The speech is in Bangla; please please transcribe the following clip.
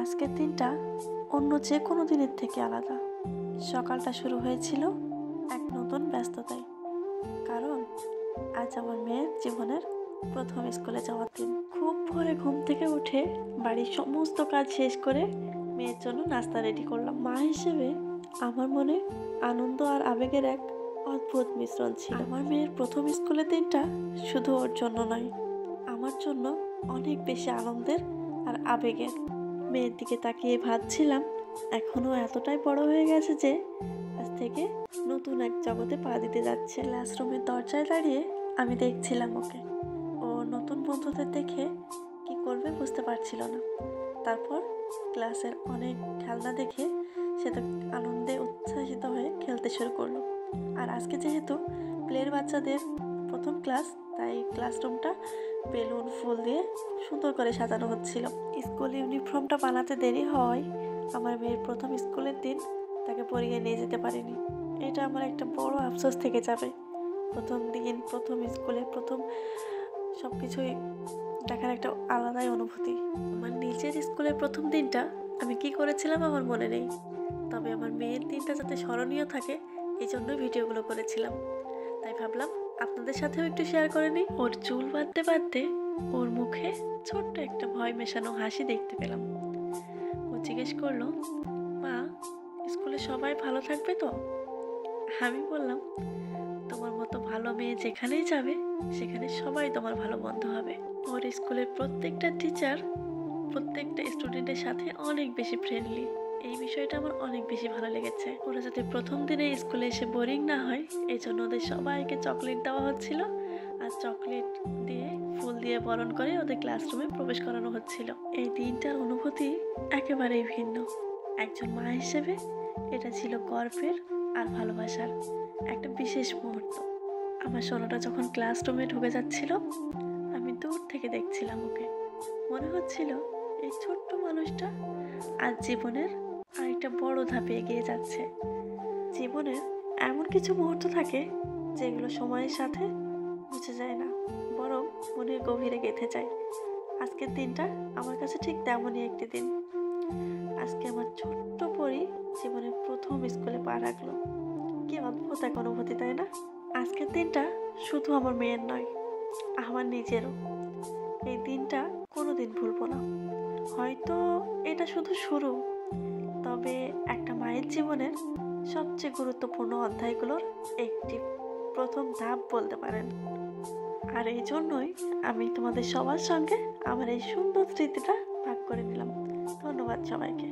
আজকের দিনটা অন্য যে কোনো দিনের থেকে আলাদা। সকালটা শুরু হয়েছিল এক নতুন ব্যস্ততায়, কারণ আজ আমার মেয়ের জীবনের প্রথম স্কুলে যাওয়ার দিন। খুব ভোরে ঘুম থেকে উঠে বাড়ির সমস্ত কাজ শেষ করে মেয়ের জন্য নাস্তা রেডি করলাম। মা হিসেবে আমার মনে আনন্দ আর আবেগের এক অদ্ভুত মিশ্রণ ছিল। আমার মেয়ের প্রথম স্কুলের দিনটা শুধু ওর জন্য নয়, আমার জন্য অনেক বেশি আনন্দের আর আবেগের। মেয়ের দিকে তাকিয়ে ভাবছিলাম, এখনো এতটাই বড় হয়ে গেছে যে আজ থেকে নতুন এক জগতে পা দিতে যাচ্ছে। ক্লাসরুমের দরজায় দাঁড়িয়ে আমি দেখছিলাম ওকে। ও নতুন বন্ধুদের দেখে কি করবে বুঝতে পারছিল না। তারপর ক্লাসের অনেক খেলনা দেখে সে তো আনন্দে উচ্ছ্বাসিত হয়ে খেলতে শুরু করলো। আর আজকে যেহেতু প্লের বাচ্চাদের প্রথম ক্লাস, তাই ক্লাসরুমটা বেলুন ফুল দিয়ে সুন্দর করে সাজানো হচ্ছিল। স্কুল ইউনিফর্মটা বানাতে দেরি হয়, আমার মেয়ের প্রথম স্কুলের দিন তাকে পরিয়ে নিয়ে যেতে পারিনি। এটা আমার একটা বড় আফসোস থেকে যাবে। প্রথম দিন, প্রথম স্কুলে, প্রথম সব কিছুই দেখার একটা আলাদাই অনুভূতি। আমার নিজের স্কুলের প্রথম দিনটা আমি কি করেছিলাম আমার মনে নেই, তবে আমার মেয়ের দিনটা যাতে স্মরণীয় থাকে এই জন্যই ভিডিওগুলো করেছিলাম। তাই ভাবলাম আপনাদের সাথেও একটু শেয়ার করে নিই। ওর চুল বাঁধতে বাঁধতে ওর মুখে ছোট্ট একটা ভয় মেশানো হাসি দেখতে পেলাম। ও জিজ্ঞেস করলো, মা, স্কুলে সবাই ভালো থাকবে তো? আমি বললাম, তোমার মতো ভালো মেয়ে যেখানেই যাবে সেখানে সবাই তোমার ভালো বন্ধু হবে। ওর স্কুলের প্রত্যেকটা টিচার প্রত্যেকটা স্টুডেন্টের সাথে অনেক বেশি ফ্রেন্ডলি। এই বিষয়টা আমার অনেক বেশি ভালো লেগেছে। ওরা যাতে প্রথম দিনে স্কুলে এসে বোরিং না হয় এই জন্য ওদের সবাইকে চকলেট দেওয়া হচ্ছিল, আর চকলেট দিয়ে ফুল দিয়ে বরণ করে ওদের ক্লাসরুমে প্রবেশ করানো হচ্ছিল। এই দিনটার অনুভূতি একেবারেই ভিন্ন। একজন মা হিসেবে এটা ছিল গর্বের আর ভালোবাসার একটা বিশেষ মুহূর্ত। আমার সোনাটা যখন ক্লাসরুমে ঢুকে যাচ্ছিল, আমি দূর থেকে দেখছিলাম ওকে। মনে হচ্ছিল এই ছোট্ট মানুষটা আজ জীবনের আরেকটা বড় ধাপে এগিয়ে যাচ্ছে। জীবনের এমন কিছু মুহূর্ত থাকে যেগুলো সময়ের সাথে বুঝে যায় না, বরং মনের গভীরে গেঁথে যায়। আজকের দিনটা আমার কাছে ঠিক তেমনই একটি দিন। আজকে আমার ছোট্ট পরি জীবনের প্রথম স্কুলে পা রাখলো। কি অদ্ভুত এক অনুভূতি, তাই না? আজকের দিনটা শুধু আমার মেয়ের নয়, আমার নিজেরও। এই দিনটা কোনোদিন ভুলবো না। হয়তো এটা শুধু শুরু, তবে একটা মায়ের জীবনের সবচেয়ে গুরুত্বপূর্ণ অধ্যায়গুলোর একটি প্রথম ধাপ বলতে পারেন। আর এই জন্যই আমি তোমাদের সবার সঙ্গে আমার এই সুন্দর স্মৃতিটা ভাগ করে নিলাম। ধন্যবাদ সবাইকে।